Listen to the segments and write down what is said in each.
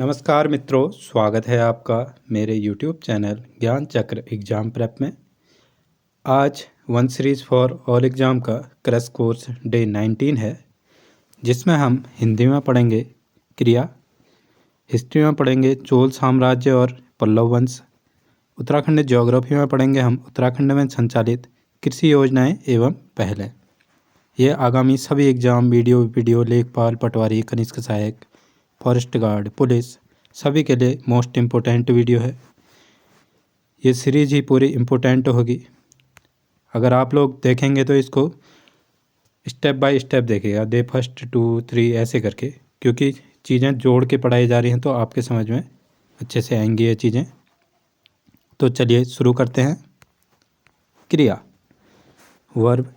नमस्कार मित्रों, स्वागत है आपका मेरे YouTube चैनल ज्ञान चक्र एग्ज़ाम प्रेप में। आज one series for all exam का क्रैश कोर्स डे 19 है, जिसमें हम हिंदी में पढ़ेंगे क्रिया, हिस्ट्री में पढ़ेंगे चोल साम्राज्य और पल्लव वंश, उत्तराखंड ज्योग्राफी में पढ़ेंगे हम उत्तराखंड में संचालित कृषि योजनाएं एवं पहलें। ये आगामी सभी एग्ज़ाम वीडियो लेखपाल, पटवारी, कनिष्ठ सहायक, फॉरेस्ट गार्ड, पुलिस सभी के लिए मोस्ट इम्पोर्टेंट वीडियो है। ये सीरीज़ ही पूरी इम्पोर्टेंट होगी। अगर आप लोग देखेंगे तो इसको स्टेप बाय स्टेप देखेगा, डे 1, 2, 3 ऐसे करके, क्योंकि चीज़ें जोड़ के पढ़ाई जा रही हैं तो आपके समझ में अच्छे से आएंगी ये चीज़ें। तो चलिए शुरू करते हैं। क्रिया, वर्ब।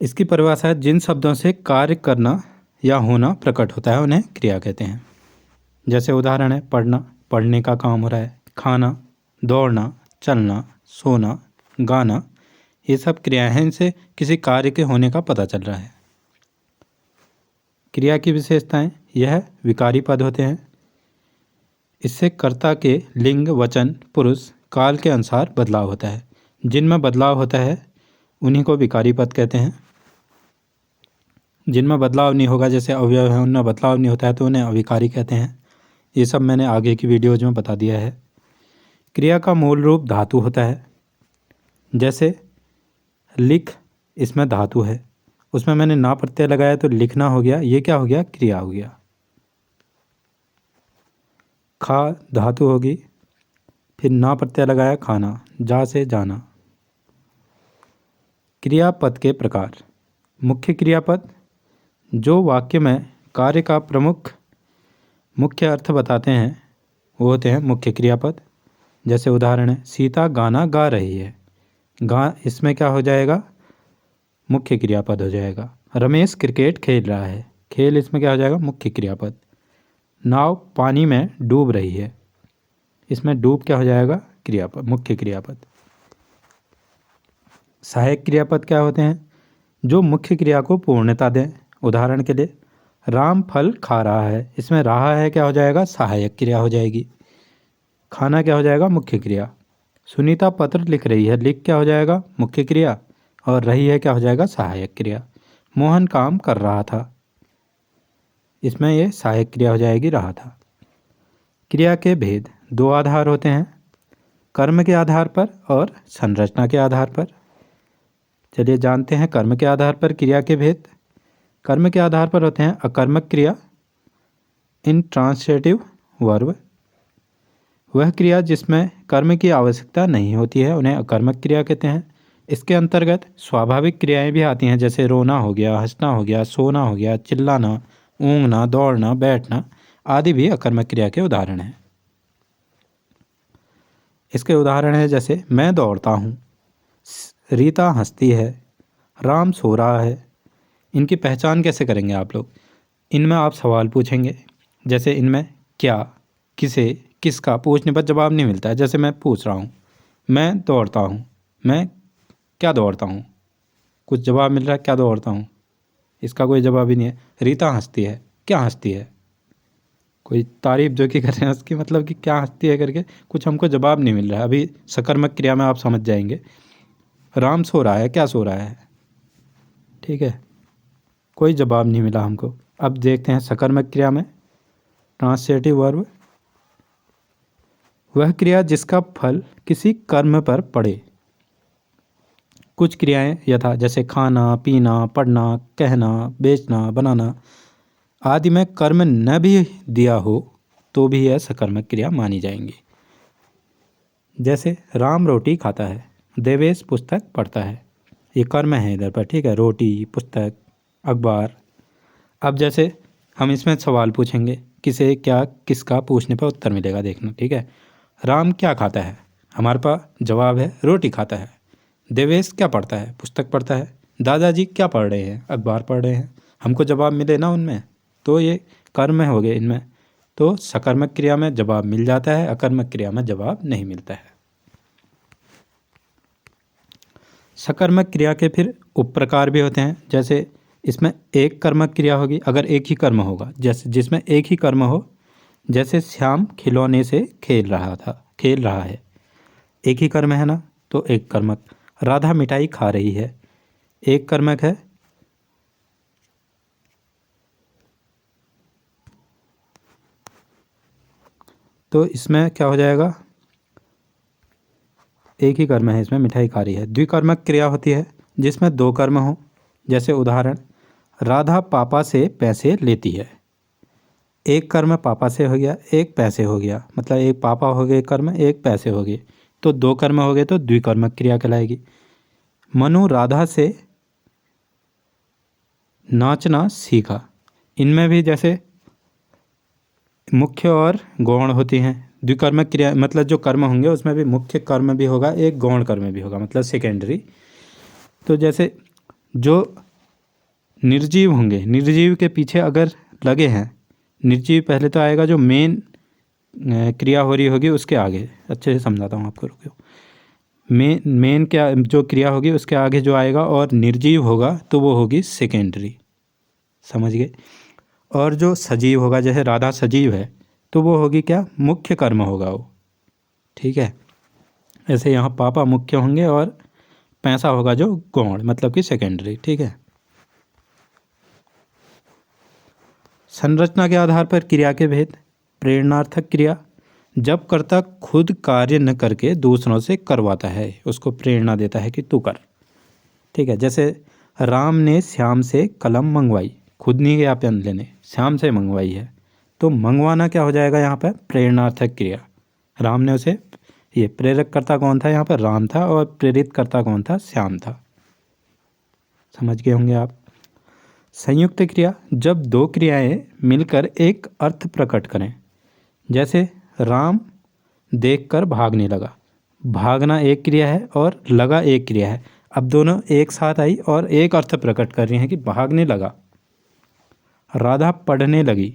इसकी परिभाषा है जिन शब्दों से कार्य करना या होना प्रकट होता है उन्हें क्रिया कहते हैं। जैसे उदाहरण है पढ़ना, पढ़ने का काम हो रहा है। खाना, दौड़ना, चलना, सोना, गाना, ये सब क्रियाएं हैं, इनसे किसी कार्य के होने का पता चल रहा है। क्रिया की विशेषताएं, यह विकारी पद होते हैं। इससे कर्ता के लिंग, वचन, पुरुष, काल के अनुसार बदलाव होता है। जिनमें बदलाव होता है उन्हीं को विकारी पद कहते हैं। जिनमें बदलाव नहीं होगा, जैसे अवयव है उनमें बदलाव नहीं होता है तो उन्हें अविकारी कहते हैं। ये सब मैंने आगे की वीडियोज में बता दिया है। क्रिया का मूल रूप धातु होता है। जैसे लिख, इसमें धातु है, उसमें मैंने ना प्रत्यय लगाया तो लिखना हो गया, ये क्या हो गया, क्रिया हो गया। खा धातु होगी, फिर ना प्रत्यय लगाया खाना, जा से जाना। क्रियापद के प्रकार, मुख्य क्रियापद जो वाक्य में कार्य का मुख्य अर्थ बताते हैं वो होते हैं मुख्य क्रियापद। जैसे उदाहरण है सीता गाना गा रही है, गा इसमें क्या हो जाएगा, मुख्य क्रियापद हो जाएगा। रमेश क्रिकेट खेल रहा है, खेल इसमें क्या हो जाएगा, मुख्य क्रियापद। नाव पानी में डूब रही है, इसमें डूब क्या हो जाएगा, क्रियापद, मुख्य क्रियापद। सहायक क्रियापद क्या होते हैं, जो मुख्य क्रिया को पूर्णता दें। उदाहरण के लिए राम फल खा रहा है, इसमें रहा है क्या हो जाएगा, सहायक क्रिया हो जाएगी। खाना क्या हो जाएगा, मुख्य क्रिया। सुनीता पत्र लिख रही है, लिख क्या हो जाएगा, मुख्य क्रिया, और रही है क्या हो जाएगा, सहायक क्रिया। मोहन काम कर रहा था, इसमें ये सहायक क्रिया हो जाएगी, रहा था। क्रिया के भेद, दो आधार होते हैं, कर्म के आधार पर और संरचना के आधार पर। चलिए जानते हैं कर्म के आधार पर क्रिया के भेद। कर्म के आधार पर होते हैं अकर्मक क्रिया, इंट्रांसिटिव वर्ब। वह क्रिया जिसमें कर्म की आवश्यकता नहीं होती है उन्हें अकर्मक क्रिया कहते हैं। इसके अंतर्गत स्वाभाविक क्रियाएं भी आती हैं, जैसे रोना हो गया, हंसना हो गया, सोना हो गया, चिल्लाना, ऊँघना, दौड़ना, बैठना आदि भी अकर्मक क्रिया के उदाहरण हैं। इसके उदाहरण है जैसे मैं दौड़ता हूँ, रीता हंसती है, राम सो रहा है। इनकी पहचान कैसे करेंगे आप लोग, इनमें आप सवाल पूछेंगे, जैसे इनमें क्या, किसे, किसका पूछने पर जवाब नहीं मिलता है। जैसे मैं पूछ रहा हूँ मैं दौड़ता हूँ, मैं क्या दौड़ता हूँ, कुछ जवाब मिल रहा है, क्या दौड़ता हूँ, इसका कोई जवाब ही नहीं है। रीता हंसती है, क्या हंसती है, कोई तारीफ जो कि कर रहे हैं उसकी, मतलब कि क्या हंसती है करके कुछ हमको जवाब नहीं मिल रहा है। अभी सकर्मक क्रिया में आप समझ जाएंगे। राम सो रहा है, क्या सो रहा है, ठीक है, कोई जवाब नहीं मिला हमको। अब देखते हैं सकर्मक क्रिया में ट्रांसिटिव वर्ब, वह क्रिया जिसका फल किसी कर्म पर पड़े। कुछ क्रियाएं यथा जैसे खाना, पीना, पढ़ना, कहना, बेचना, बनाना आदि में कर्म न भी दिया हो तो भी यह सकर्मक क्रिया मानी जाएंगी। जैसे राम रोटी खाता है, देवेश पुस्तक पढ़ता है, ये कर्म है इधर पर, ठीक है, रोटी, पुस्तक, अखबार। अब जैसे हम इसमें सवाल पूछेंगे, किसे, क्या, किसका पूछने पर उत्तर मिलेगा, देखना, ठीक है। राम क्या खाता है, हमारे पास जवाब है रोटी खाता है। देवेश क्या पढ़ता है, पुस्तक पढ़ता है। दादाजी क्या पढ़ रहे हैं, अखबार पढ़ रहे हैं। हमको जवाब मिले ना उनमें, तो ये कर्म हो गए इनमें। तो सकर्मक क्रिया में जवाब मिल जाता है, अकर्मक क्रिया में जवाब नहीं मिलता है। सकर्मक क्रिया के फिर उप प्रकार भी होते हैं, जैसे इसमें एक कर्मक क्रिया होगी, अगर एक ही कर्म होगा, जैसे जिसमें एक ही कर्म हो जैसे श्याम खिलौने से खेल रहा है, एक ही कर्म है ना, तो एक कर्मक। राधा मिठाई खा रही है, एक कर्मक है। तो इसमें क्या हो जाएगा, एक ही कर्म है इसमें, मिठाई खा रही है। द्विकर्मक क्रिया होती है जिसमें दो कर्म हो। जैसे उदाहरण, राधा पापा से पैसे लेती है, एक कर्म पापा से हो गया, एक पैसे हो गया, मतलब एक पापा हो गए कर्म, एक पैसे हो गए, तो दो कर्म हो गए, तो द्विकर्मक क्रिया कहलाएगी। मनु राधा से नाचना सीखा, इनमें भी जैसे मुख्य और गौण होती हैं। द्विकर्मक क्रिया मतलब जो कर्म होंगे उसमें भी मुख्य कर्म भी होगा, एक गौण कर्म भी होगा, मतलब सेकेंडरी। तो जैसे जो निर्जीव होंगे, निर्जीव के पीछे अगर लगे हैं, निर्जीव पहले तो आएगा, जो मेन क्रिया हो रही होगी उसके आगे, अच्छे से समझाता हूँ आपको, रुको। मेन क्या जो क्रिया होगी उसके आगे जो आएगा और निर्जीव होगा तो वो होगी सेकेंडरी, समझ गए। और जो सजीव होगा, जैसे राधा सजीव है, तो वो होगी क्या, मुख्य कर्म होगा वो, ठीक है। ऐसे यहाँ पापा मुख्य होंगे और पैसा होगा जो गौण, मतलब कि सेकेंडरी, ठीक है। संरचना के आधार पर क्रिया के भेद। प्रेरणार्थक क्रिया, जब कर्ता खुद कार्य न करके दूसरों से करवाता है, उसको प्रेरणा देता है कि तू कर, ठीक है। जैसे राम ने श्याम से कलम मंगवाई, खुद नहीं गया पेन लेने, श्याम से मंगवाई है, तो मंगवाना क्या हो जाएगा यहाँ पर, प्रेरणार्थक क्रिया। राम ने उसे, ये प्रेरक कर्ता कौन था यहाँ पर, राम था, और प्रेरित कर्ता कौन था, श्याम था, समझ गए होंगे आप। संयुक्त क्रिया, जब दो क्रियाएं मिलकर एक अर्थ प्रकट करें। जैसे राम देखकर भागने लगा, भागना एक क्रिया है और लगा एक क्रिया है, अब दोनों एक साथ आई और एक अर्थ प्रकट कर रही हैं कि भागने लगा। राधा पढ़ने लगी,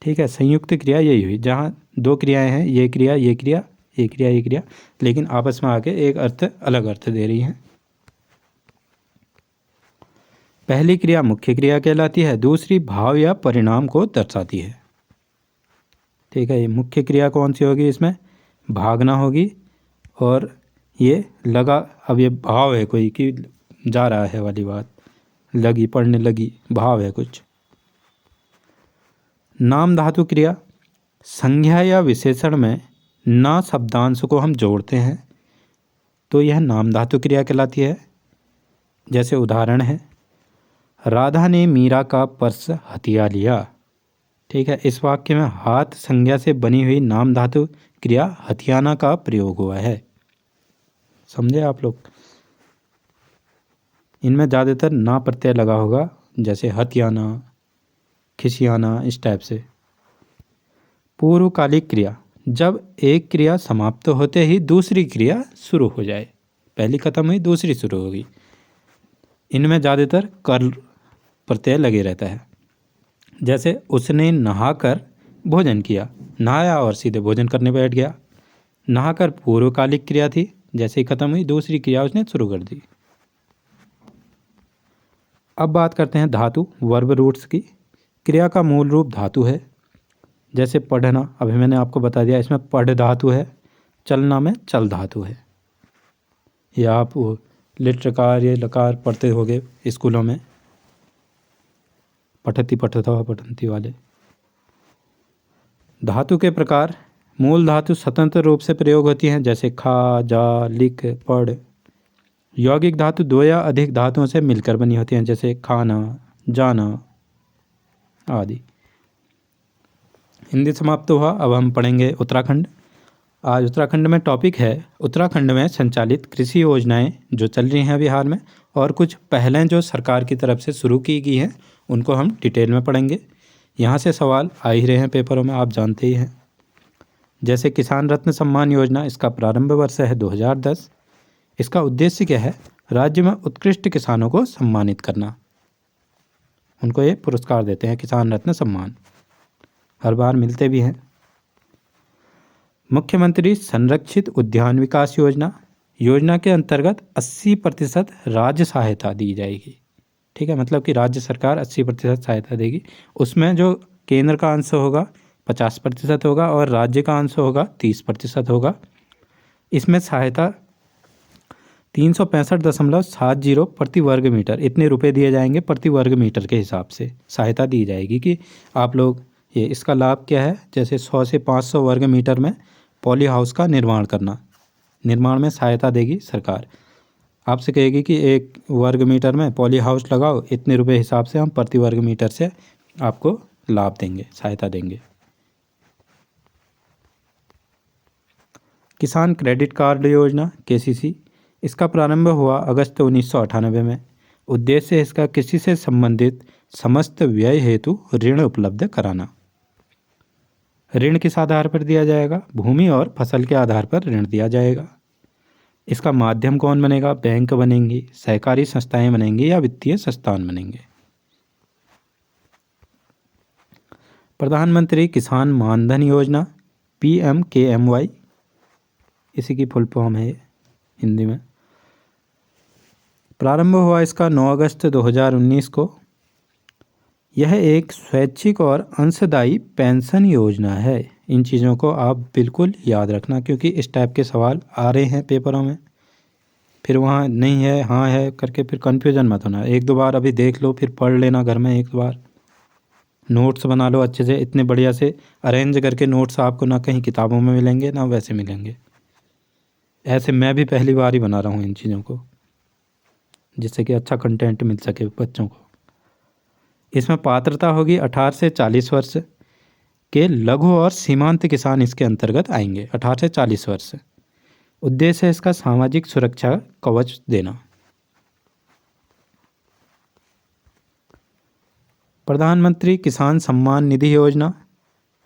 ठीक है। संयुक्त क्रिया यही हुई जहाँ दो क्रियाएं हैं, ये क्रिया ये क्रिया, ये क्रिया ये क्रिया, लेकिन आपस में आके एक अर्थ, अलग अर्थ दे रही हैं। पहली क्रिया मुख्य क्रिया कहलाती है, दूसरी भाव या परिणाम को दर्शाती है, ठीक है। ये मुख्य क्रिया कौन सी होगी, इसमें भागना होगी, और ये लगा, अब ये भाव है कोई कि जा रहा है वाली बात, लगी, पढ़ने लगी, भाव है कुछ। नाम धातु क्रिया, संज्ञा या विशेषण में ना शब्दांश को हम जोड़ते हैं तो यह नाम धातु क्रिया कहलाती है। जैसे उदाहरण है, राधा ने मीरा का पर्स हथिया लिया, ठीक है। इस वाक्य में हाथ संज्ञा से बनी हुई नाम धातु क्रिया हथियाना का प्रयोग हुआ है, समझे आप लोग। इनमें ज़्यादातर ना प्रत्यय लगा होगा, जैसे हथियाना, खिसियाना, इस टाइप से। पूर्वकालिक क्रिया, जब एक क्रिया समाप्त होते ही दूसरी क्रिया शुरू हो जाए, पहली खत्म हुई दूसरी शुरू होगी। इनमें ज़्यादातर कर प्रत्यय लगे रहता है। जैसे उसने नहाकर भोजन किया, नहाया और सीधे भोजन करने बैठ गया। नहाकर पूर्वकालिक क्रिया थी, जैसे ही खत्म हुई दूसरी क्रिया उसने शुरू कर दी। अब बात करते हैं धातु वर्ब रूट्स की। क्रिया का मूल रूप धातु है, जैसे पढ़ना, अभी मैंने आपको बता दिया, इसमें पढ़ धातु है। चलना में चल धातु है। या आप लिट्रकार या लकार पढ़ते होंगे स्कूलों में, पठती पठता पठंती वाले। धातु के प्रकार, मूल धातु स्वतंत्र रूप से प्रयोग होती हैं, जैसे खा, जा, लिख, पढ़। यौगिक धातु दो या अधिक धातुओं से मिलकर बनी होती हैं, जैसे खाना, जाना आदि। हिंदी समाप्त हुआ, अब हम पढ़ेंगे उत्तराखंड। आज उत्तराखंड में टॉपिक है, उत्तराखंड में संचालित कृषि योजनाएं जो चल रही हैं बिहार में, और कुछ पहलें जो सरकार की तरफ से शुरू की गई हैं उनको हम डिटेल में पढ़ेंगे। यहाँ से सवाल आ ही रहे हैं पेपरों में, आप जानते ही हैं। जैसे किसान रत्न सम्मान योजना, इसका प्रारंभ वर्ष है 2010। इसका उद्देश्य क्या है, राज्य में उत्कृष्ट किसानों को सम्मानित करना, उनको ये पुरस्कार देते हैं, किसान रत्न सम्मान, हर बार मिलते भी हैं। मुख्यमंत्री संरक्षित उद्यान विकास योजना, योजना के अंतर्गत 80% राज्य सहायता दी जाएगी, ठीक है। मतलब कि राज्य सरकार 80% सहायता देगी, उसमें जो केंद्र का अंश होगा 50% होगा और राज्य का अंश होगा 30% होगा। इसमें सहायता 365.70 प्रति वर्ग मीटर, इतने रुपए दिए जाएंगे प्रति वर्ग मीटर के हिसाब से सहायता दी जाएगी कि आप लोग ये। इसका लाभ क्या है, जैसे 100 से 500 वर्ग मीटर में पॉली हाउस का निर्माण करना, निर्माण में सहायता देगी सरकार। आपसे कहेगी कि 1 वर्ग मीटर में पॉली हाउस लगाओ, इतने रुपए हिसाब से हम प्रति वर्ग मीटर से आपको लाभ देंगे, सहायता देंगे। किसान क्रेडिट कार्ड योजना केसीसी, इसका प्रारंभ हुआ अगस्त 1998 में। उद्देश्य इसका कृषि से संबंधित समस्त व्यय हेतु ऋण उपलब्ध कराना। ऋण किस आधार पर दिया जाएगा, भूमि और फसल के आधार पर ऋण दिया जाएगा। इसका माध्यम कौन बनेगा, बैंक बनेंगी, सहकारी संस्थाएं बनेंगी या वित्तीय संस्थान बनेंगे। प्रधानमंत्री किसान मानधन योजना PMKMY, इसी की फुल फॉर्म है हिंदी में। प्रारंभ हुआ इसका 9 अगस्त 2019 को। यह एक स्वैच्छिक और अंशदायी पेंशन योजना है। इन चीज़ों को आप बिल्कुल याद रखना, क्योंकि इस टाइप के सवाल आ रहे हैं पेपरों में। फिर वहाँ नहीं है हाँ है करके फिर कन्फ्यूजन मत होना। 1-2 बार अभी देख लो, फिर पढ़ लेना घर में, 1 बार नोट्स बना लो अच्छे से। इतने बढ़िया से अरेंज करके नोट्स आपको ना कहीं किताबों में मिलेंगे ना वैसे मिलेंगे। ऐसे मैं भी पहली बार ही बना रहा हूँ इन चीज़ों को, जिससे कि अच्छा कंटेंट मिल सके बच्चों को। इसमें पात्रता होगी 18 से 40 वर्ष के लघु और सीमांत किसान इसके अंतर्गत आएंगे, 18 से 40 वर्ष। उद्देश्य है इसका सामाजिक सुरक्षा कवच देना। प्रधानमंत्री किसान सम्मान निधि योजना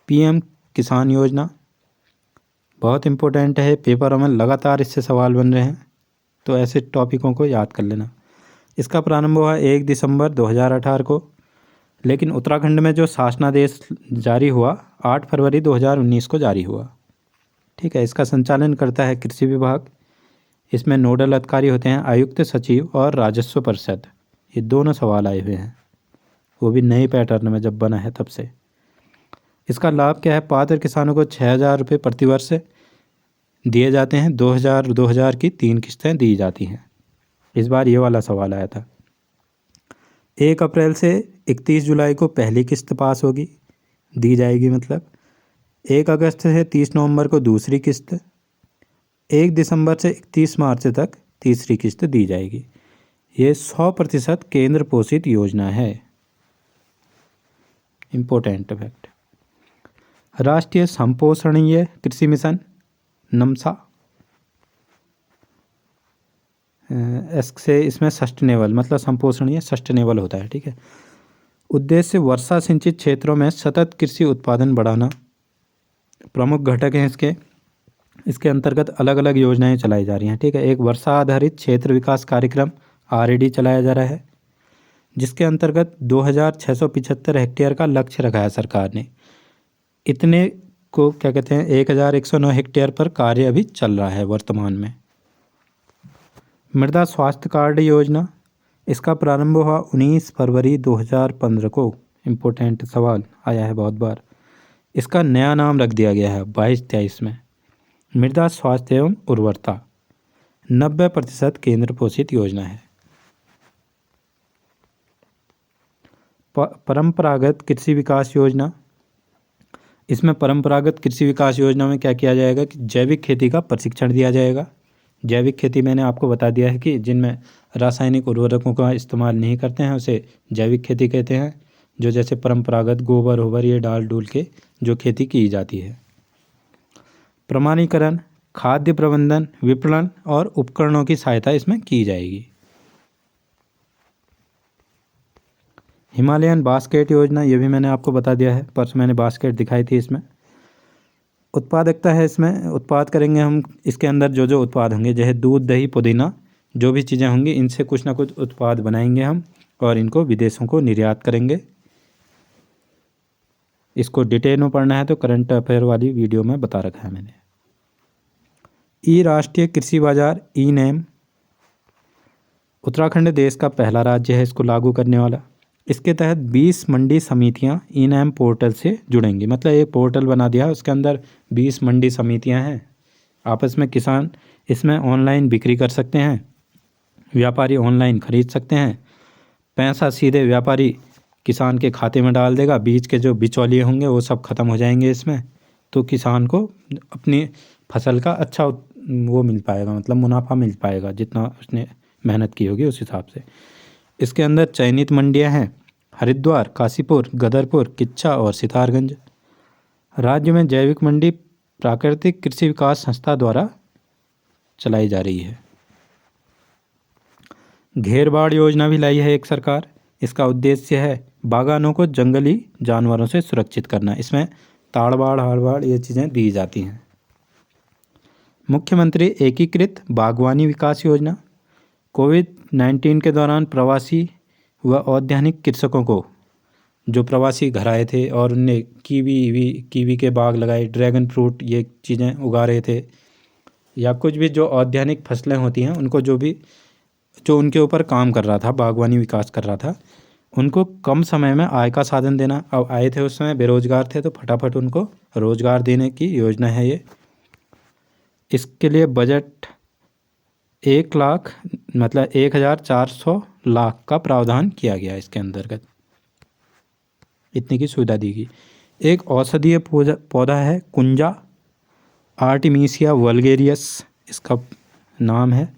PM किसान योजना बहुत इम्पोर्टेंट है, पेपरों में लगातार इससे सवाल बन रहे हैं, तो ऐसे टॉपिकों को याद कर लेना। इसका प्रारंभ हुआ 1 दिसंबर 2018 को, लेकिन उत्तराखंड में जो शासनादेश जारी हुआ 8 फरवरी 2019 को जारी हुआ। ठीक है, इसका संचालन करता है कृषि विभाग। इसमें नोडल अधिकारी होते हैं आयुक्त, सचिव और राजस्व परिषद। ये दोनों सवाल आए हुए हैं, वो भी नए पैटर्न में जब बना है तब से। इसका लाभ क्या है, पात्र किसानों को 6,000 रुपये प्रतिवर्ष दिए जाते हैं। 2,000 की 3 किस्तें दी जाती हैं। इस बार ये वाला सवाल आया था। 1 अप्रैल से 31 जुलाई को पहली किस्त पास होगी, दी जाएगी मतलब। 1 अगस्त से 30 नवंबर को दूसरी किस्त, 1 दिसंबर से 31 मार्च तक तीसरी किस्त दी जाएगी। ये 100% केंद्र पोषित योजना है। Important fact. राष्ट्रीय संपोषणीय कृषि मिशन नमसा, से इसमें सस्टेनेबल मतलब संपोषणीय सस्टेनेबल होता है। ठीक है, उद्देश्य वर्षा सिंचित क्षेत्रों में सतत कृषि उत्पादन बढ़ाना प्रमुख घटक हैं इसके अंतर्गत अलग अलग योजनाएं चलाई जा रही हैं। ठीक है, एक वर्षा आधारित क्षेत्र विकास कार्यक्रम RAD चलाया जा रहा है, जिसके अंतर्गत 2,675 हेक्टेयर का लक्ष्य रखा है सरकार ने। इतने को क्या कहते हैं 1,109 हेक्टेयर पर कार्य अभी चल रहा है वर्तमान में। मृदा स्वास्थ्य कार्ड योजना, इसका प्रारंभ हुआ 19 फरवरी 2015 को। इम्पोर्टेंट सवाल आया है बहुत बार। इसका नया नाम रख दिया गया है 22-23 में, मृदा स्वास्थ्य एवं उर्वरता। 90% केंद्र पोषित योजना है। परंपरागत कृषि विकास योजना, इसमें परंपरागत कृषि विकास योजना में क्या किया जाएगा कि जैविक खेती का प्रशिक्षण दिया जाएगा। जैविक खेती मैंने आपको बता दिया है कि जिनमें रासायनिक उर्वरकों का इस्तेमाल नहीं करते हैं उसे जैविक खेती कहते हैं। जो जैसे परंपरागत गोबर ओबर ये डाल डूल के जो खेती की जाती है। प्रमाणीकरण, खाद्य प्रबंधन, विपणन और उपकरणों की सहायता इसमें की जाएगी। हिमालयन बास्केट योजना, ये भी मैंने आपको बता दिया है, परसों मैंने बास्केट दिखाई थी। इसमें उत्पादकता है, इसमें उत्पाद करेंगे हम। इसके अंदर जो जो उत्पाद होंगे जैसे दूध, दही, पुदीना, जो भी चीज़ें होंगी इनसे कुछ ना कुछ उत्पाद बनाएंगे हम और इनको विदेशों को निर्यात करेंगे। इसको डिटेल में पढ़ना है तो करंट अफेयर वाली वीडियो में बता रखा है मैंने। राष्ट्रीय कृषि बाजार E-NAM, उत्तराखंड देश का पहला राज्य है इसको लागू करने वाला। इसके तहत 20 मंडी समितियां ई नैम पोर्टल से जुड़ेंगी। मतलब एक पोर्टल बना दिया है, उसके अंदर 20 मंडी समितियां हैं। आपस में किसान इसमें ऑनलाइन बिक्री कर सकते हैं, व्यापारी ऑनलाइन खरीद सकते हैं। पैसा सीधे व्यापारी किसान के खाते में डाल देगा। बीच के जो बिचौलिए होंगे वो सब खत्म हो जाएंगे इसमें। तो किसान को अपनी फसल का अच्छा वो मिल पाएगा, मतलब मुनाफा मिल पाएगा, जितना उसने मेहनत की होगी उस हिसाब से। इसके अंदर चयनित मंडियां हैं हरिद्वार, काशीपुर, गदरपुर, किच्छा और सितारगंज। राज्य में जैविक मंडी प्राकृतिक कृषि विकास संस्था द्वारा चलाई जा रही है। घेरबाड़ योजना भी लाई है एक सरकार। इसका उद्देश्य है बागानों को जंगली जानवरों से सुरक्षित करना। इसमें ताड़बाड़, हाड़बाड़ ये चीज़ें दी जाती हैं। मुख्यमंत्री एकीकृत बागवानी विकास योजना। कोविड-19 के दौरान प्रवासी व औद्यानिक कृषकों को, जो प्रवासी घर आए थे और उनने कीवी के बाग लगाए, ड्रैगन फ्रूट ये चीज़ें उगा रहे थे, या कुछ भी जो औद्यानिक फसलें होती हैं, उनको जो उनके ऊपर काम कर रहा था, बागवानी विकास कर रहा था, उनको कम समय में आय का साधन देना। अब आए थे उस समय बेरोजगार थे, तो फटाफट उनको रोजगार देने की योजना है ये। इसके लिए बजट 1,00,000 मतलब 1,400 लाख का प्रावधान किया गया। इसके अंतर्गत इतने की सुविधा दी गई। एक औषधीय पौधा है कुंजा, आर्टिमीसिया वल्गेरियस इसका नाम है।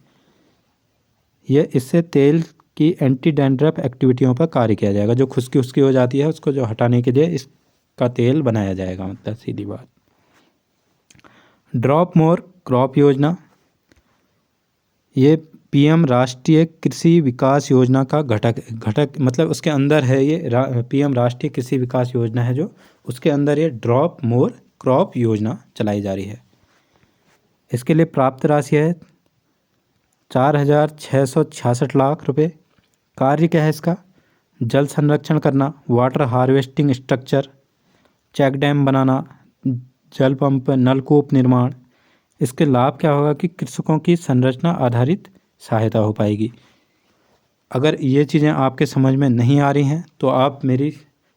यह इससे तेल की एंटी डैंड्रफ एक्टिविटियों पर कार्य किया जाएगा। जो खुश्की उसकी हो जाती है उसको जो हटाने के लिए इसका तेल बनाया जाएगा, मतलब सीधी बात। ड्रॉप मोर क्रॉप योजना, ये पीएम राष्ट्रीय कृषि विकास योजना का घटक मतलब उसके अंदर है। ये पीएम राष्ट्रीय कृषि विकास योजना है, जो उसके अंदर ये ड्रॉप मोर क्रॉप योजना चलाई जा रही है। इसके लिए प्राप्त राशि है 4,666 लाख रुपए। कार्य क्या है इसका? जल संरक्षण करना, water harvesting structure, check dam बनाना, जल पंप, नलकूप निर्माण। इसके लाभ क्या होगा कि कृषकों की संरचना आधारित सहायता हो पाएगी। अगर ये चीज़ें आपके समझ में नहीं आ रही हैं तो आप मेरी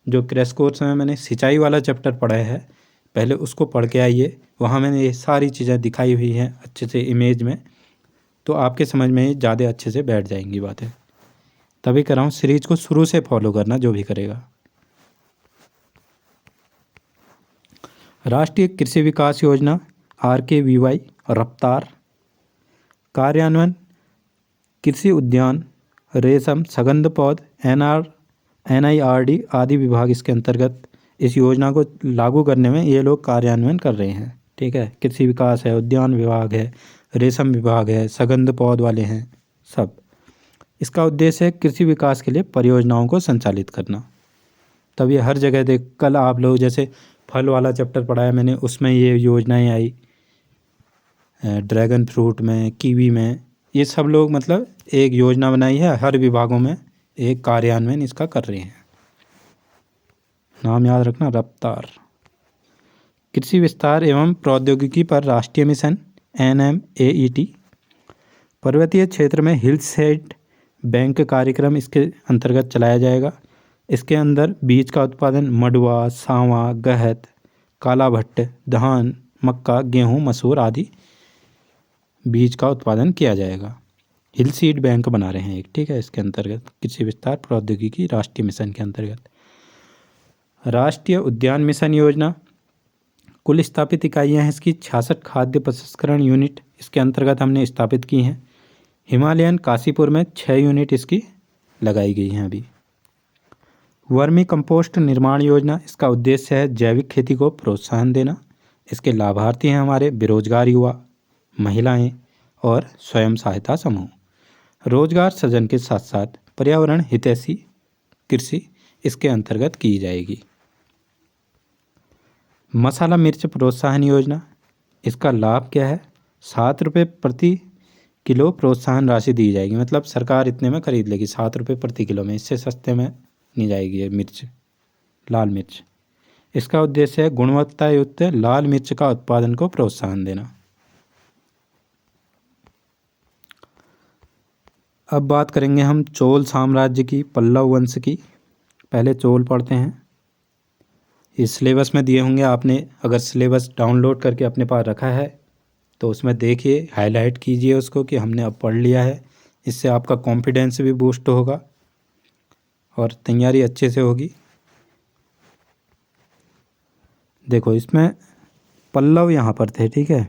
जो क्रैश कोर्स में मैंने सिंचाई वाला चैप्टर पढ़ा है, पहले उसको पढ़ के आइए। वहाँ मैंने ये सारी चीज़ें दिखाई हुई हैं अच्छे से इमेज में, तो आपके समझ में ये ज़्यादा अच्छे से बैठ जाएंगी बातें। तभी कर रहा हूँ, सीरीज को शुरू से फॉलो करना जो भी करेगा। राष्ट्रीय कृषि विकास योजना RKVY रफ्तार। कार्यान्वयन कृषि उद्यान, रेशम, सगंध पौध, NIRD आदि विभाग इसके अंतर्गत इस योजना को लागू करने में ये लोग कार्यान्वयन कर रहे हैं। ठीक है, कृषि विकास है, उद्यान विभाग है, रेशम विभाग है, सगंध पौध वाले हैं सब। इसका उद्देश्य है कृषि विकास के लिए परियोजनाओं को संचालित करना। तब ये हर जगह देख, कल आप लोग जैसे फल वाला चैप्टर पढ़ाया मैंने, उसमें ये योजनाएं आई, ड्रैगन फ्रूट में, कीवी में, ये सब लोग मतलब एक योजना बनाई है, हर विभागों में एक कार्यान्वयन इसका कर रहे हैं। नाम याद रखना, रफ्तार। कृषि विस्तार एवं प्रौद्योगिकी पर राष्ट्रीय मिशन NMAET। पर्वतीय क्षेत्र में हिलसाइड बैंक कार्यक्रम इसके अंतर्गत चलाया जाएगा। इसके अंदर बीज का उत्पादन मडुआ, सांवा, गहत, काला भट्ट, धान, मक्का, गेहूं, मसूर आदि बीज का उत्पादन किया जाएगा। हिल सीड बैंक बना रहे हैं एक, ठीक है, इसके अंतर्गत कृषि विस्तार प्रौद्योगिकी राष्ट्रीय मिशन के अंतर्गत। राष्ट्रीय उद्यान मिशन योजना, कुल स्थापित इकाइयाँ हैं इसकी 66 खाद्य प्रसंस्करण यूनिट इसके अंतर्गत हमने स्थापित की हैं। हिमालयन काशीपुर में 6 यूनिट इसकी लगाई गई हैं अभी। वर्मी कंपोस्ट निर्माण योजना, इसका उद्देश्य है जैविक खेती को प्रोत्साहन देना। इसके लाभार्थी हैं हमारे बेरोजगार युवा, महिलाएं और स्वयं सहायता समूह। रोजगार सृजन के साथ साथ पर्यावरण हितैषी कृषि इसके अंतर्गत की जाएगी। मसाला मिर्च प्रोत्साहन योजना, इसका लाभ क्या है? 7 रुपये प्रति किलो प्रोत्साहन राशि दी जाएगी। मतलब सरकार इतने में खरीद लेगी, 7 रुपये प्रति किलो में, इससे सस्ते में नहीं जाएगी ये मिर्च, लाल मिर्च। इसका उद्देश्य है गुणवत्ता युक्त लाल मिर्च का उत्पादन को प्रोत्साहन देना। अब बात करेंगे हम चोल साम्राज्य की, पल्लव वंश की। पहले चोल पढ़ते हैं। इस सिलेबस में दिए होंगे, आपने अगर सिलेबस डाउनलोड करके अपने पास रखा है तो उसमें देखिए, हाईलाइट कीजिए उसको कि हमने अब पढ़ लिया है। इससे आपका कॉन्फिडेंस भी बूस्ट होगा और तैयारी अच्छे से होगी। देखो इसमें पल्लव यहाँ पर थे, ठीक है।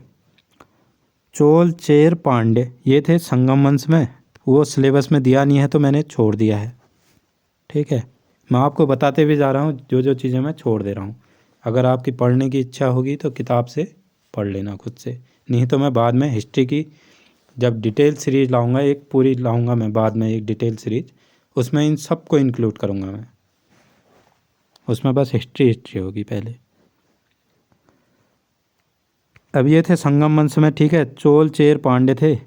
चोल चेर पांड्य ये थे संगम वंश में, वो सिलेबस में दिया नहीं है तो मैंने छोड़ दिया है, ठीक है। मैं आपको बताते भी जा रहा हूँ, जो जो चीज़ें मैं छोड़ दे रहा हूँ। अगर आपकी पढ़ने की इच्छा होगी तो किताब से पढ़ लेना खुद से, नहीं तो मैं बाद में हिस्ट्री की जब डिटेल सीरीज लाऊंगा, एक पूरी लाऊंगा मैं बाद में, एक डिटेल सीरीज, उसमें इन सब को इंक्लूड करूँगा मैं। उसमें बस हिस्ट्री होगी पहले। अब ये थे संगम वंश में, ठीक है। चोल चेर पांड्य थे।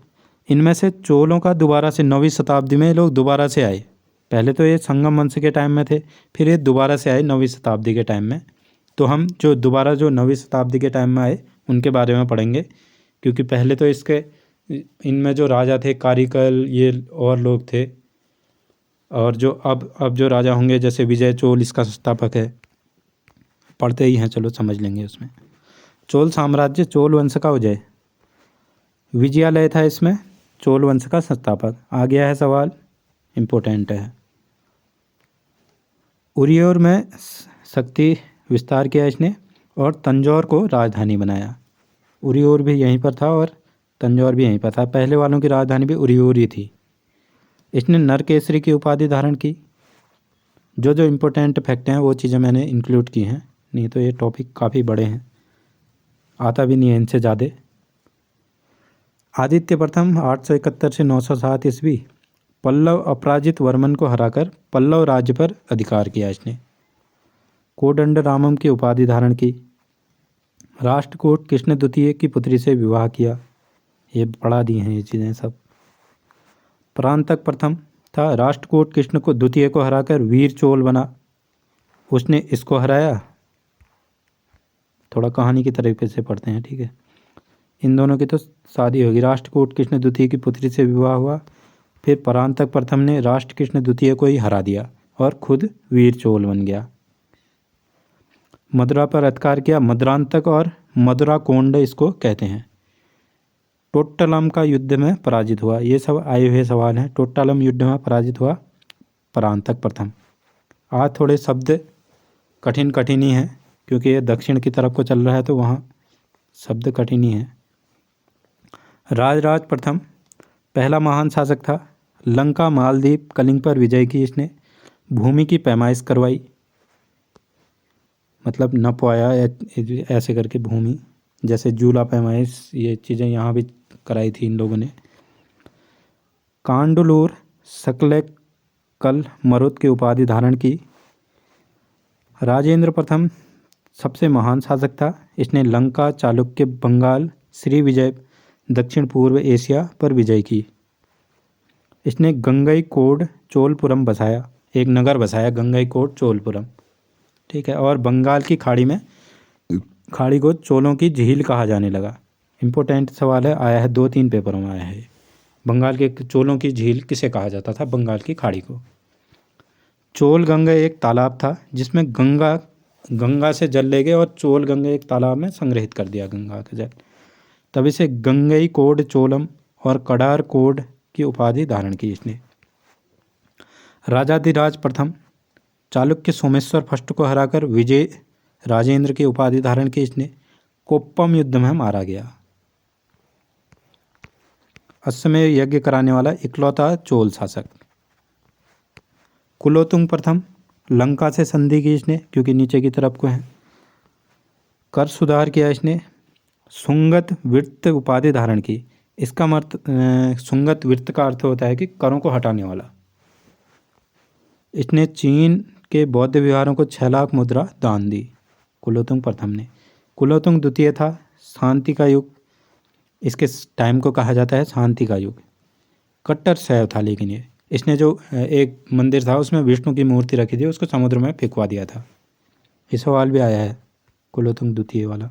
इनमें से चोलों का दोबारा से 9वीं शताब्दी में लोग दोबारा से आए। पहले तो ये संगम वंश के टाइम में थे, फिर ये दोबारा से आए 9वीं शताब्दी के टाइम में। तो हम जो 9वीं शताब्दी के टाइम में आए उनके बारे में पढ़ेंगे, क्योंकि पहले तो इसके इनमें जो राजा थे कारिकल, ये और लोग थे। और जो अब जो राजा होंगे जैसे विजय चोल, इसका संस्थापक है, पढ़ते ही हैं, चलो समझ लेंगे उसमें। चोल साम्राज्य, चोल वंश का उदय, विजयालय था इसमें, चोल वंश का संस्थापक। आ गया है सवाल, इम्पोर्टेंट है। उरियोर में शक्ति विस्तार किया इसने और तंजौर को राजधानी बनाया। उरियोर भी यहीं पर था और तंजौर भी यहीं पर था। पहले वालों की राजधानी भी उरियोर ही थी। इसने नरकेसरी की उपाधि धारण की। जो जो इम्पोर्टेंट फैक्ट हैं वो चीज़ें मैंने इंक्लूड की हैं, नहीं तो ये टॉपिक काफ़ी बड़े हैं, आता भी नहीं है इनसे ज़्यादा। आदित्य प्रथम 871 से 907 ईस्वी पल्लव अपराजित वर्मन को हराकर पल्लव राज्य पर अधिकार किया इसने। कोदंड रामम की उपाधि धारण की। राष्ट्रकूट कृष्ण द्वितीय की पुत्री से विवाह किया। ये पढ़ा दी हैं ये चीज़ें सब। परांतक प्रथम था, राष्ट्रकूट कृष्ण को द्वितीय को हराकर वीर चोल बना। उसने इसको हराया। थोड़ा कहानी की तरीके से पढ़ते हैं, ठीक है। इन दोनों की तो शादी होगी। राष्ट्रकूट कृष्ण द्वितीय की पुत्री से विवाह हुआ। फिर परांतक प्रथम ने राष्ट्र कृष्ण द्वितीय को ही हरा दिया और खुद वीर चोल बन गया। मदुरा पर अधिकार किया। मदुरांतक और मदुरा कोंड इसको कहते हैं। टोट्टलम का युद्ध में पराजित हुआ। ये सब आए हुए सवाल हैं। टोट्टलम युद्ध में पराजित हुआ परांतक प्रथम। आज थोड़े शब्द कठिन ही हैं, क्योंकि ये दक्षिण की तरफ को चल रहा है तो वहाँ शब्द कठिन ही हैं। राजराज प्रथम पहला महान शासक था। लंका, मालदीप, कलिंग पर विजय की इसने। भूमि की पैमाइश करवाई, मतलब नपवाया ऐसे करके भूमि, जैसे जूला पैमाइश, ये चीज़ें यहाँ भी कराई थी इन लोगों ने। कांडुलूर, सकलेकल, मरुत की उपाधि धारण की। राजेंद्र प्रथम सबसे महान शासक था। इसने लंका, चालुक्य, बंगाल, श्री विजय, दक्षिण पूर्व एशिया पर विजय की। इसने गंगईकोंड चोलपुरम बसाया, एक नगर बसाया गंगईकोंड चोलपुरम, ठीक है। और बंगाल की खाड़ी को चोलों की झील कहा जाने लगा। इम्पोर्टेंट सवाल है, आया है 2-3 पेपरों में आया है। बंगाल के चोलों की झील किसे कहा जाता था? बंगाल की खाड़ी को। चोल गंगा एक तालाब था जिसमें गंगा से जल ले गए और चोल गंगा एक तालाब में संग्रहित कर दिया गंगा का जल, तब इसे गंगईकोंड चोलम और कडार कोड की उपाधि धारण की इसने। राजाधिराज प्रथम चालुक्य सोमेश्वर फर्स्ट को हराकर विजय राजेंद्र की उपाधि धारण की इसने। कोप्पम युद्ध में मारा गया। अश्वमेध यज्ञ कराने वाला इकलौता चोल शासक। कुलोतुंग प्रथम लंका से संधि की इसने, क्योंकि नीचे की तरफ को है। कर सुधार किया इसने। सुंगत वित्त उपाधि धारण की। इसका सुंगत वित्त का अर्थ होता है कि करों को हटाने वाला। इसने चीन के बौद्ध विहारों को 6 लाख मुद्रा दान दी, कुलोतुंग प्रथम ने। कुलोतुंग द्वितीय था, शांति का युग इसके टाइम को कहा जाता है, शांति का युग। कट्टर शैव था, लेकिन ये इसने जो एक मंदिर था उसमें विष्णु की मूर्ति रखी थी, उसको समुद्र में फेंकवा दिया था। ये सवाल भी आया है कुलोतुंग द्वितीय वाला।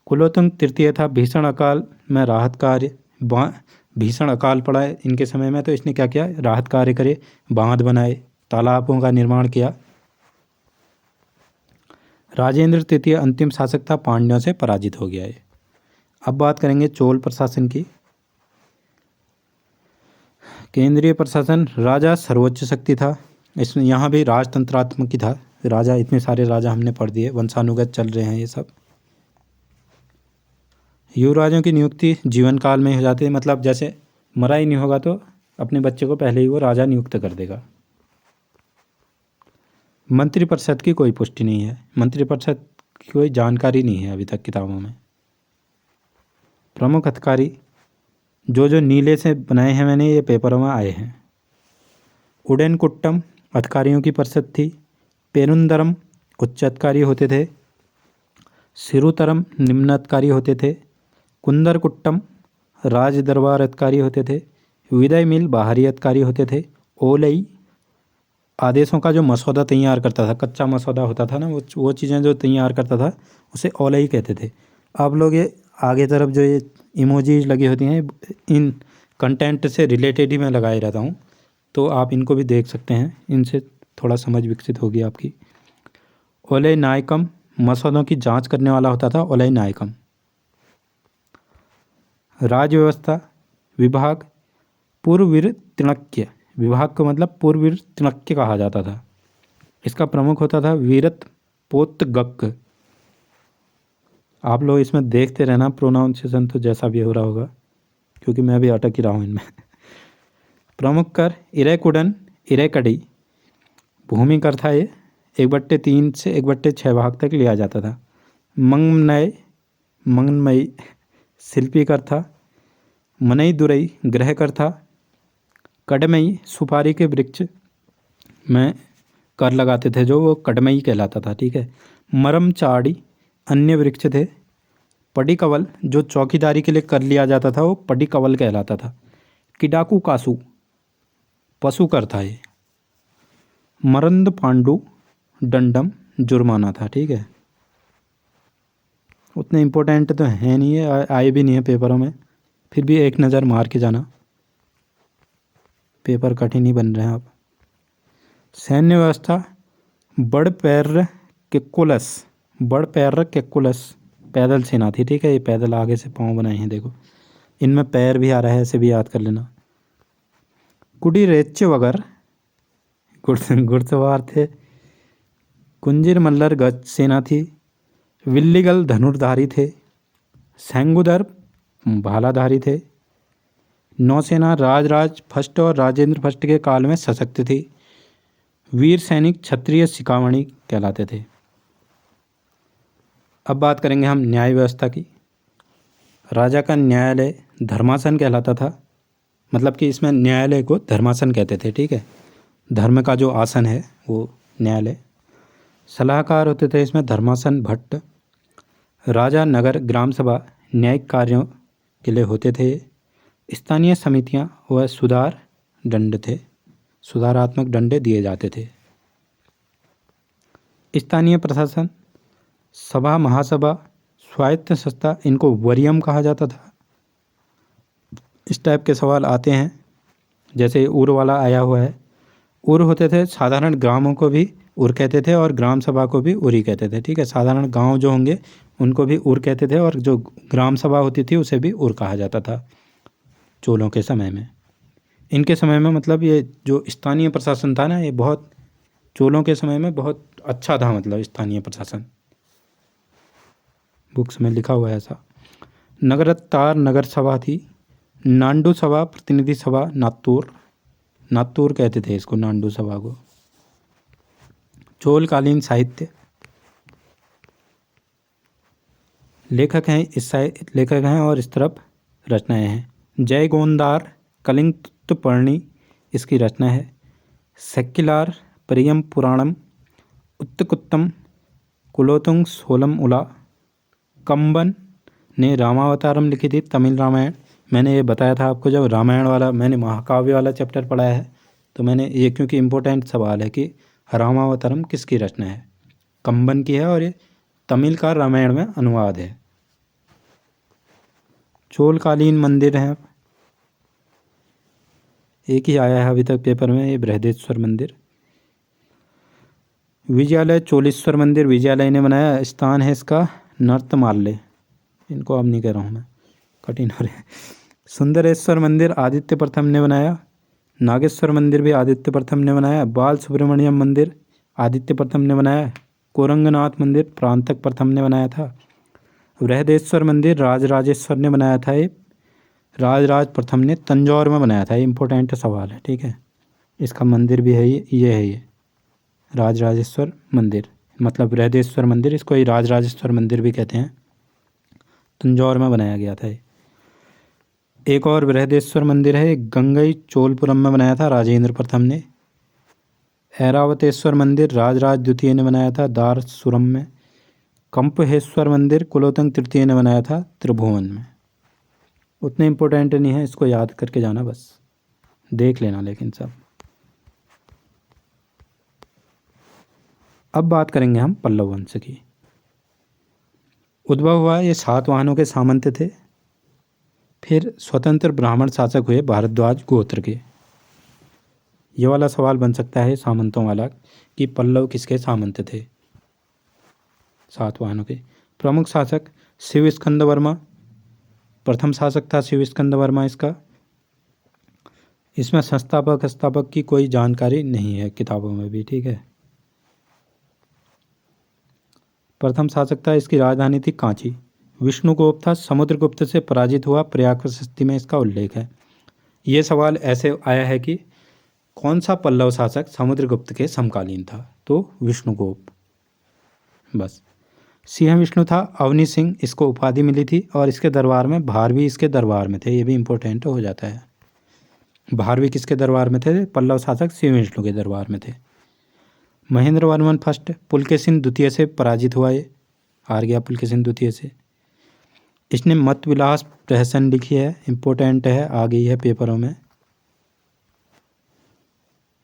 कुलोतुंग तृतीय था, भीषण अकाल में राहत कार्य, भीषण अकाल पड़ा इनके समय में, तो इसने क्या किया? राहत कार्य करे, बांध बनाए, तालाबों का निर्माण किया राजेंद्र तृतीय अंतिम शासक था, पांड्यों से पराजित हो गया है। अब बात करेंगे चोल प्रशासन की। केंद्रीय प्रशासन, राजा सर्वोच्च शक्ति था। इसमें यहाँ भी राजतंत्रात्मक ही था। राजा, इतने सारे राजा हमने पढ़ दिए, वंशानुगत चल रहे हैं ये सब। युवराजों की नियुक्ति जीवन काल में हो जाती है, मतलब जैसे मरा ही नहीं होगा तो अपने बच्चे को पहले ही वो राजा नियुक्त कर देगा। मंत्रिपरिषद की कोई पुष्टि नहीं है, मंत्रिपरिषद की कोई जानकारी नहीं है अभी तक किताबों में। प्रमुख अधिकारी, जो नीले से बनाए हैं मैंने, ये पेपरों में आए हैं। उडेनकुट्टम अधिकारियों की परिषद थी। पेरुंदरम उच्च अधिकारी होते थे। सिरुतरम निम्न अधिकारी होते थे। कुंदरकुट्टम राज दरबार अधिकारी होते थे। विदय मिल बाहरी अधिकारी होते थे। ओलई आदेशों का जो मसौदा तैयार करता था, कच्चा मसौदा होता था ना, वो चीज़ें जो तैयार करता था उसे ओलई कहते थे। आप लोग ये आगे तरफ जो ये इमोजीज लगी होती हैं, इन कंटेंट से रिलेटेड ही मैं लगाए रहता हूँ, तो आप इनको भी देख सकते हैं, इनसे थोड़ा समझ विकसित होगी आपकी। ओलई नायकम मसौदों की जांच करने वाला होता था, ओलई नायकम। राजव्यवस्था विभाग, पूर्ववीर त्रिणक्य, विभाग को मतलब पूर्ववीर त्रिणक्य कहा जाता था। इसका प्रमुख होता था वीरत पोतगक। आप लोग इसमें देखते रहना, प्रोनाउंसिएशन तो जैसा भी हो रहा होगा, क्योंकि मैं भी अटक ही रहा हूँ इनमें। प्रमुख कर इरेकुडन इरेकडी, भूमि कर था ये, 1/3 से 1/6 भाग तक लिया जाता था। मंगनमयी शिल्पी कर था। मनई दुरई गृह कर था। कड़मई सुपारी के वृक्ष में कर लगाते थे जो, वो कड़मई कहलाता था, ठीक है। मरमचाड़ी अन्य वृक्ष थे। पडी कवल जो चौकीदारी के लिए कर लिया जाता था, वो पडी कवल कहलाता था। किडाकू कासू पशु कर था ये। मरंद पांडु दंडम जुर्माना था, ठीक है। उतने इम्पोर्टेंट तो है नहीं है, आए भी नहीं है पेपरों में, फिर भी एक नज़र मार के जाना, पेपर कठिन ही बन रहे हैं आप। सैन्य व्यवस्था, बड़ पैर केकुलस, बड़ पैर केकुलस पैदल सेना थी, ठीक है। ये पैदल आगे से पाँव बनाए हैं, देखो इनमें पैर भी आ रहा है, ऐसे भी याद कर लेना। कुडी रेच्य वगर घुड़सवार थे। कुंजिर मल्लर गज सेना थी। विल्लीगल धनुर्धारी थे। सेंगुदर भालाधारी थे। नौसेना राजराज फर्स्ट और राजेंद्र फर्स्ट के काल में सशक्त थी। वीर सैनिक क्षत्रिय शिखामणि कहलाते थे। अब बात करेंगे हम न्याय व्यवस्था की। राजा का न्यायालय धर्मासन कहलाता था, मतलब कि इसमें न्यायालय को धर्मासन कहते थे, ठीक है। धर्म का जो आसन है वो न्यायालय। सलाहकार होते थे इसमें धर्मासन भट्ट। राजा नगर ग्राम सभा न्यायिक कार्यों के लिए होते थे। स्थानीय समितियां व सुधार दंड थे, सुधारात्मक दंडे दिए जाते थे। स्थानीय प्रशासन, सभा महासभा स्वायत्त संस्था, इनको वरियम कहा जाता था। इस टाइप के सवाल आते हैं, जैसे उर वाला आया हुआ है। उर होते थे, साधारण ग्रामों को भी उर कहते थे और ग्राम सभा को भी उर ही कहते थे, ठीक है। साधारण गांव जो होंगे उनको भी उर कहते थे, और जो ग्राम सभा होती थी उसे भी उर कहा जाता था चोलों के समय में। इनके समय में मतलब ये जो स्थानीय प्रशासन था ना, ये बहुत चोलों के समय में बहुत अच्छा था, मतलब स्थानीय प्रशासन, बुक्स में लिखा हुआ है ऐसा। नगरत्तार नगर सभा थी। नांडू सभा प्रतिनिधि सभा नात्तूर, नात्तूर कहते थे इसको, नांडू सभा को। चोलकालीन साहित्य, लेखक हैं लेखक हैं और इस तरफ रचनाएं हैं। जय गोंदार कलिंग तुत्तपर्णी इसकी रचना है। सेक्किलार परियम पुराणम उत्तकुत्तम कुलोतुंग सोलम उला। कंबन ने रामावतारम लिखी थी, तमिल रामायण। मैंने ये बताया था आपको, जब रामायण वाला मैंने महाकाव्य वाला चैप्टर पढ़ा है, तो मैंने ये, क्योंकि इम्पोर्टेंट सवाल है कि रामावतारम किसकी रचना है, कंबन की है, और ये तमिल का रामायण में अनुवाद है। चोलकालीन मंदिर हैं, एक ही आया है अभी तक पेपर में, ये बृहदेश्वर मंदिर। विजयालय चोलेश्वर मंदिर विजयालय ने बनाया। स्थान है इसका नर्तमाल्य। इनको अब नहीं कह रहा हूँ मैं, कठिन हो रहे हैं। सुंदरेश्वर मंदिर आदित्य प्रथम ने बनाया। नागेश्वर मंदिर भी आदित्य प्रथम ने बनाया। बाल सुब्रमण्यम मंदिर आदित्य प्रथम ने बनाया। कोरंगनाथ मंदिर प्रांतक प्रथम ने बनाया था। बृहदेश्वर मंदिर राजराजेश्वर ने बनाया था। ये राजराज प्रथम ने तंजौर में बनाया था। ये इंपॉर्टेंट सवाल है, ठीक है। इसका मंदिर भी है ये है ये राजराजेश्वर मंदिर, मतलब बृहदेश्वर मंदिर, इसको ही राजराजेश्वर मंदिर भी कहते हैं। तंजौर में बनाया गया था ये। एक और बृहदेश्वर मंदिर है, गंगई चोलपुरम में बनाया था राजेंद्र प्रथम ने। ऐरावतेश्वर मंदिर राजराज द्वितीय ने बनाया था दारसुरम में। कंपहेश्वर मंदिर कुलोत्तंग तृतीय ने बनाया था त्रिभुवन में। उतने इम्पोर्टेंट नहीं है, इसको याद करके जाना, बस देख लेना लेकिन सब। अब बात करेंगे हम पल्लव वंश की। उद्भव हुआ ये सातवाहनों के सामंत थे, फिर स्वतंत्र ब्राह्मण शासक हुए भारद्वाज गोत्र के। ये वाला सवाल बन सकता है सामंतों वाला कि पल्लव किसके सामंत थे। सातवाहनों के प्रमुख शासक शिव स्कंद वर्मा प्रथम शासक था। शिव स्कंद वर्मा इसका। इसमें संस्थापक की कोई जानकारी नहीं है किताबों में भी, ठीक है। प्रथम शासक था, इसकी राजधानी थी कांची। विष्णुगुप्त था, समुद्रगुप्त से पराजित हुआ, प्रयाग प्रशस्ति में इसका उल्लेख है। ये सवाल ऐसे आया है कि कौन सा पल्लव शासक समुद्रगुप्त के समकालीन था, तो विष्णुगुप्त, बस। सिंह विष्णु था, अवनी सिंह इसको उपाधि मिली थी, और इसके दरबार में भारवी इसके दरबार में थे। ये भी इम्पोर्टेंट हो जाता है। भारवी किसके दरबार में थे? पल्लव शासक सिंह विष्णु के दरबार में थे। महेंद्र वर्मन फर्स्ट पुलकेशिन द्वितीय से पराजित हुआ, ये हार गया पुलकेशिन द्वितीय से। इसने मत विलास प्रहसन लिखी है, इम्पोर्टेंट है, आ गई है पेपरों में।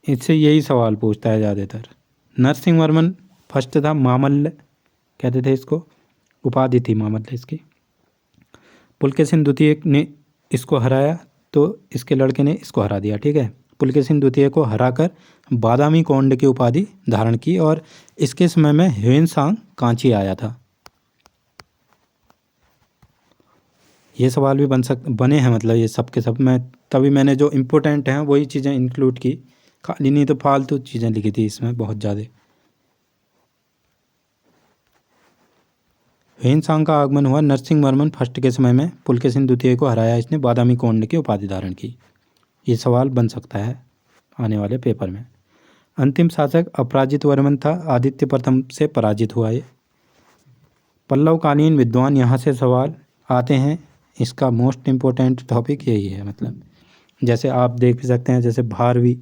इससे यही सवाल पूछता है ज़्यादातर। नरसिंह वर्मन फर्स्ट था, मामल्ल कहते थे इसको, उपाधि थी मामल्ल इसकी। पुलकेशिन द्वितीय ने इसको हराया, तो इसके लड़के ने इसको हरा दिया, ठीक है। पुलकेशिन द्वितीय को हराकर बादामी कोंड की उपाधि धारण की, और इसके समय में ह्वेनसांग कांची आया था। ये सवाल भी बने हैं, मतलब ये सब के सब। तभी मैंने जो इम्पोर्टेंट हैं वही चीज़ें इंक्लूड की, खाली नहीं तो फालतू चीज़ें लिखी थी इसमें बहुत ज़्यादा। ह्वेनसांग का आगमन हुआ नरसिंह वर्मन फर्स्ट के समय में, पुलकेशिन द्वितीय को हराया इसने, बादामी कोंड की उपाधि धारण की। ये सवाल बन सकता है आने वाले पेपर में। अंतिम शासक अपराजित वर्मन था, आदित्य प्रथम से पराजित हुआ ये। पल्लवकालीन विद्वान, यहाँ से सवाल आते हैं। इसका मोस्ट इम्पोर्टेंट टॉपिक यही है, मतलब जैसे आप देख भी सकते हैं, जैसे भारवी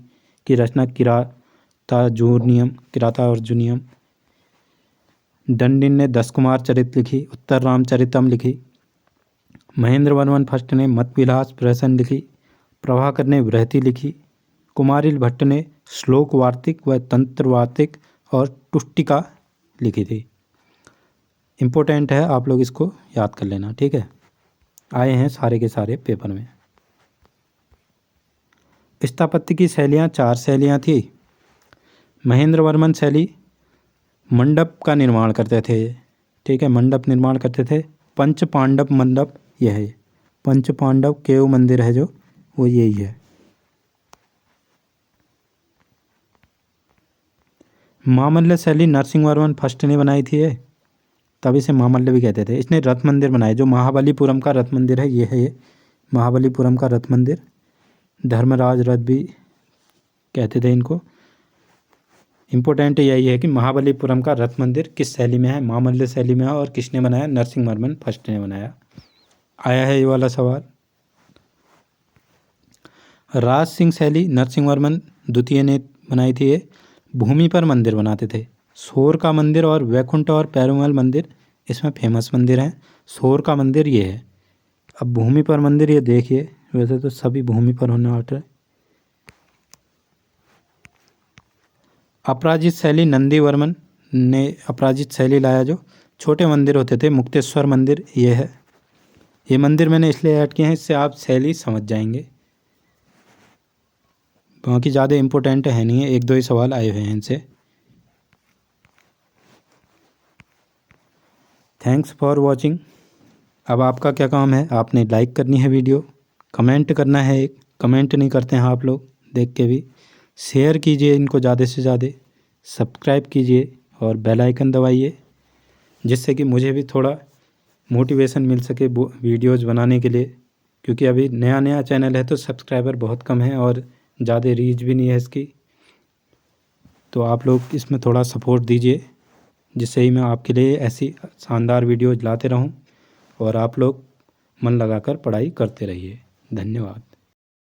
की रचना किराता अर्जुनियम। दंडिन ने 10 कुमार चरित लिखी, उत्तर रामचरितम लिखी। महेंद्र वर्मन फर्स्ट ने मत विलास प्रहसन लिखी। प्रभाकर ने बृहति लिखी। कुमारिल भट्ट ने श्लोक वार्तिक व तंत्र वार्तिक और टुष्टिका लिखी थी। इम्पोर्टेंट है, आप लोग इसको याद कर लेना, ठीक है। आए हैं सारे के सारे पेपर में। स्थापत्य की शैलियाँ 4 शैलियाँ थी। महेंद्र वर्मन शैली मंडप का निर्माण करते थे, ठीक है, मंडप निर्माण करते थे। पंच पांडव मंडप यह है, पंच पांडव केव मंदिर है जो, वो यही है। मामल्य शैली नरसिंह वर्मन फर्स्ट ने बनाई थी ये, तभी से मामल्य भी कहते थे। इसने रथ मंदिर बनाए, जो महाबलीपुरम का रथ मंदिर है, ये है ये महाबलीपुरम का रथ मंदिर। धर्मराज रथ भी कहते थे इनको। इम्पोर्टेंट यही है कि महाबलीपुरम का रथ मंदिर किस शैली में है, मामल्य शैली में है, और किसने बनाया? नरसिंह वर्मन फर्स्ट ने बनाया। आया है ये वाला सवाल। राज सिंह शैली नरसिंह वर्मन द्वितीय ने बनाई थी ये। भूमि पर मंदिर बनाते थे। शोर का मंदिर और वैकुंठ और पेरुमल मंदिर इसमें फेमस मंदिर हैं। शोर का मंदिर ये है। अब भूमि पर मंदिर ये देखिए, वैसे तो सभी भूमि पर होने वाले हैं। अपराजित शैली नंदी वर्मन ने अपराजित शैली लाया, जो छोटे मंदिर होते थे। मुक्तेश्वर मंदिर ये है। ये मंदिर मैंने इसलिए ऐड किए हैं, इससे आप शैली समझ जाएंगे, बाकी ज़्यादा इम्पोर्टेंट है नहीं है, 1-2 ही सवाल आए हुए हैं इनसे। Thanks for watching. अब आपका क्या काम है, आपने लाइक करनी है वीडियो, कमेंट करना है, एक कमेंट नहीं करते हैं आप लोग देख के भी, शेयर कीजिए इनको ज़्यादा से ज़्यादा, सब्सक्राइब कीजिए और बेल आइकन दबाइए, जिससे कि मुझे भी थोड़ा मोटिवेशन मिल सके वीडियोज़ बनाने के लिए, क्योंकि अभी नया नया चैनल है तो सब्सक्राइबर बहुत कम है और ज़्यादा रीच भी नहीं है इसकी। तो आप लोग इसमें थोड़ा सपोर्ट दीजिए, जिससे ही मैं आपके लिए ऐसी शानदार वीडियोज़ लाते रहूं और आप लोग मन लगाकर पढ़ाई करते रहिए। धन्यवाद।